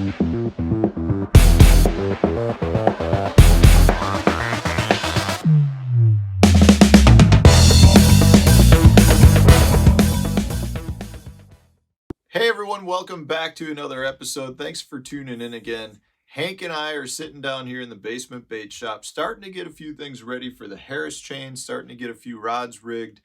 Hey everyone, welcome back to another episode. Thanks for tuning in again. Hank and I are sitting down here in the basement bait shop, starting to get a few things ready for the Harris chain, starting to get a few rods rigged.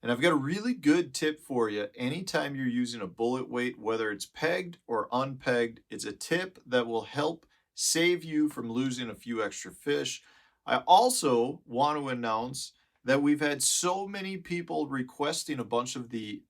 And I've got a really good tip for you. Anytime you're using a bullet weight, whether it's pegged or unpegged, it's a tip that will help save you from losing a few extra fish. I also want to announce that we've had so many people requesting a bunch of the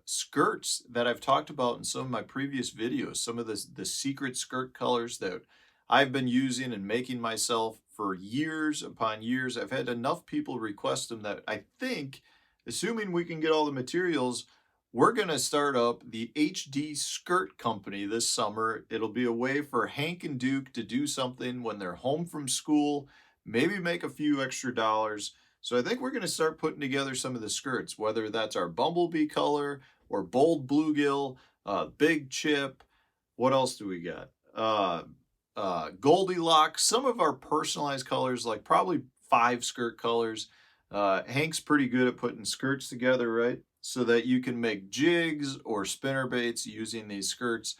skirts that I've talked about in some of my previous videos, some of the secret skirt colors that I've been using and making myself for years upon years. I've had enough people request them that I think, assuming we can get all the materials, we're going to start up the HD Skirt Company this summer. It'll be a way for Hank and Duke to do something when they're home from school, maybe make a few extra dollars. So I think we're going to start putting together some of the skirts, whether that's our bumblebee color or bold bluegill, big chip. What else do we got? Goldilocks, some of our personalized colors, like probably 5 skirt colors. Hank's pretty good at putting skirts together, right? So that you can make jigs or spinner baits using these skirts.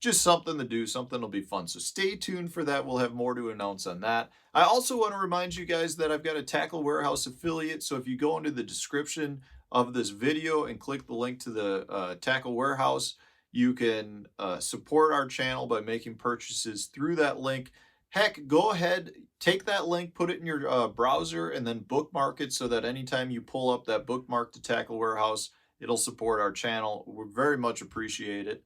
Just something to do, something will be fun. So stay tuned for that. We'll have more to announce on that. I also want to remind you guys that I've got a Tackle Warehouse affiliate. So if you go into the description of this video and click the link to the Tackle Warehouse, you can support our channel by making purchases through that link. Heck, go ahead, take that link, put it in your browser, and then bookmark it so that anytime you pull up that bookmark to Tackle Warehouse, it'll support our channel. We very much appreciate it.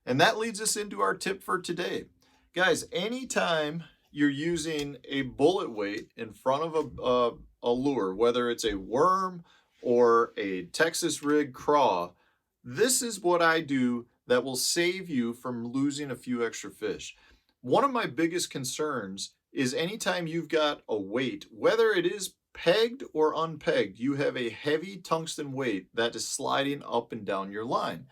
And that leads us into our tip for today. Guys, anytime you're using a bullet weight in front of a lure, whether it's a worm or a Texas rig craw, this is what I do that will save you from losing a few extra fish. One of my biggest concerns is anytime you've got a weight, whether it is pegged or unpegged, you have a heavy tungsten weight that is sliding up and down your line.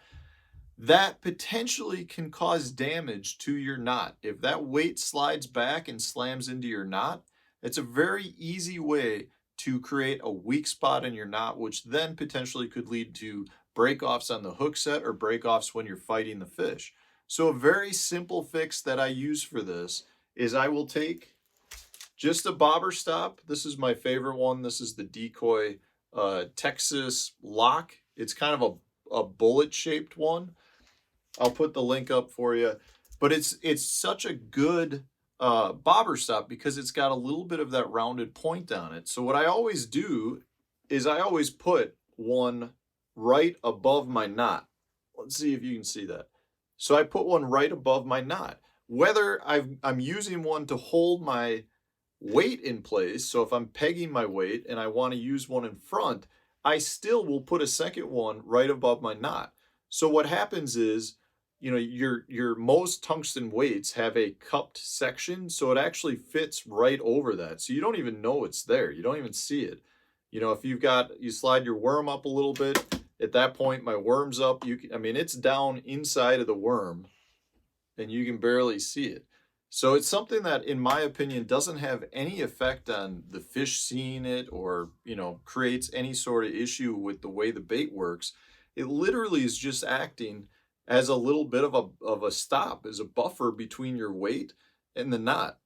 That potentially can cause damage to your knot. If that weight slides back and slams into your knot, it's a very easy way to create a weak spot in your knot, which then potentially could lead to break-offs on the hook set or break-offs when you're fighting the fish. So a very simple fix that I use for this is I will take just a bobber stop. This is my favorite one. This is the Decoy Texas lock. It's kind of a bullet-shaped one. I'll put the link up for you, but it's such a good bobber stop because it's got a little bit of that rounded point on it. So what I always do is I always put one right above my knot. Let's see if you can see that. So I put one right above my knot. Whether I'm using one to hold my weight in place, so if I'm pegging my weight and I want to use one in front, I still will put a second one right above my knot. So what happens is, you know, your most tungsten weights have a cupped section, so it actually fits right over that. So you don't even know it's there. You don't even see it. You know, if you slide your worm up a little bit, at that point my worm's up. I mean, it's down inside of the worm and you can barely see it. So it's something that, in my opinion, doesn't have any effect on the fish seeing it or, you know, creates any sort of issue with the way the bait works. It literally is just acting as a little bit of a stop, as a buffer between your weight and the knot.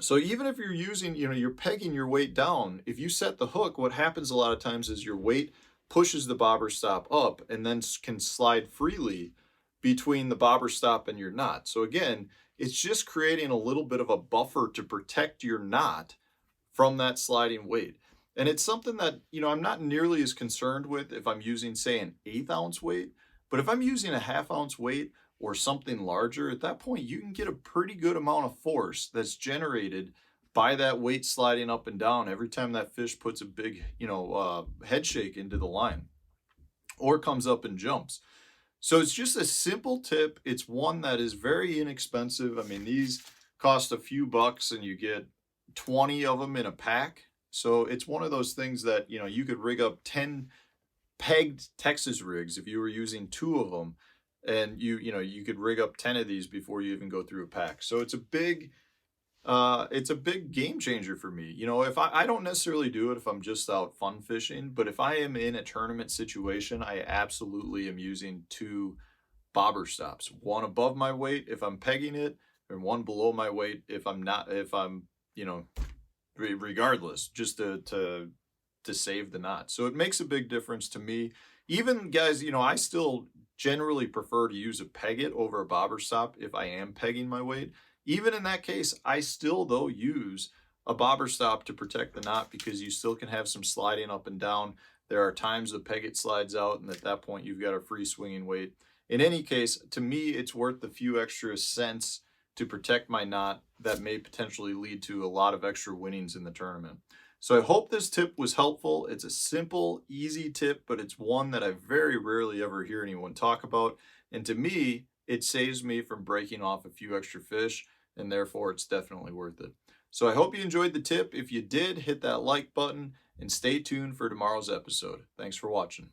So even if you're using, you know, you're pegging your weight down, if you set the hook, what happens a lot of times is your weight pushes the bobber stop up and then can slide freely between the bobber stop and your knot. So again, it's just creating a little bit of a buffer to protect your knot from that sliding weight. And it's something that, you know, I'm not nearly as concerned with if I'm using, say, an 1/8 ounce weight. But if I'm using a 1/2 ounce weight or something larger, at that point, you can get a pretty good amount of force that's generated by that weight sliding up and down every time that fish puts a big, you know, head shake into the line or comes up and jumps. So it's just a simple tip. It's one that is very inexpensive. I mean, these cost a few bucks and you get 20 of them in a pack. So it's one of those things that, you know, you could rig up 10 pegged Texas rigs if you were using 2 of them. and you could rig up 10 of these before you even go through a pack. So it's a big game changer for me. If I don't necessarily do it if I'm just out fun fishing, but if I am in a tournament situation, I absolutely am using two bobber stops, one above my weight if I'm pegging it, and one below my weight if I'm not, if I'm, regardless, just to save the knot. So it makes a big difference to me. Even guys, I still generally prefer to use a peg it over a bobber stop if I am pegging my weight. Even in that case, I still though use a bobber stop to protect the knot, because you still can have some sliding up and down. There are times the peg it slides out, and at that point you've got a free swinging weight. In any case, to me, it's worth the few extra cents to protect my knot that may potentially lead to a lot of extra winnings in the tournament. So I hope this tip was helpful. It's a simple, easy tip, but it's one that I very rarely ever hear anyone talk about. And to me, it saves me from breaking off a few extra fish, and therefore it's definitely worth it. So I hope you enjoyed the tip. If you did, hit that like button and stay tuned for tomorrow's episode. Thanks for watching.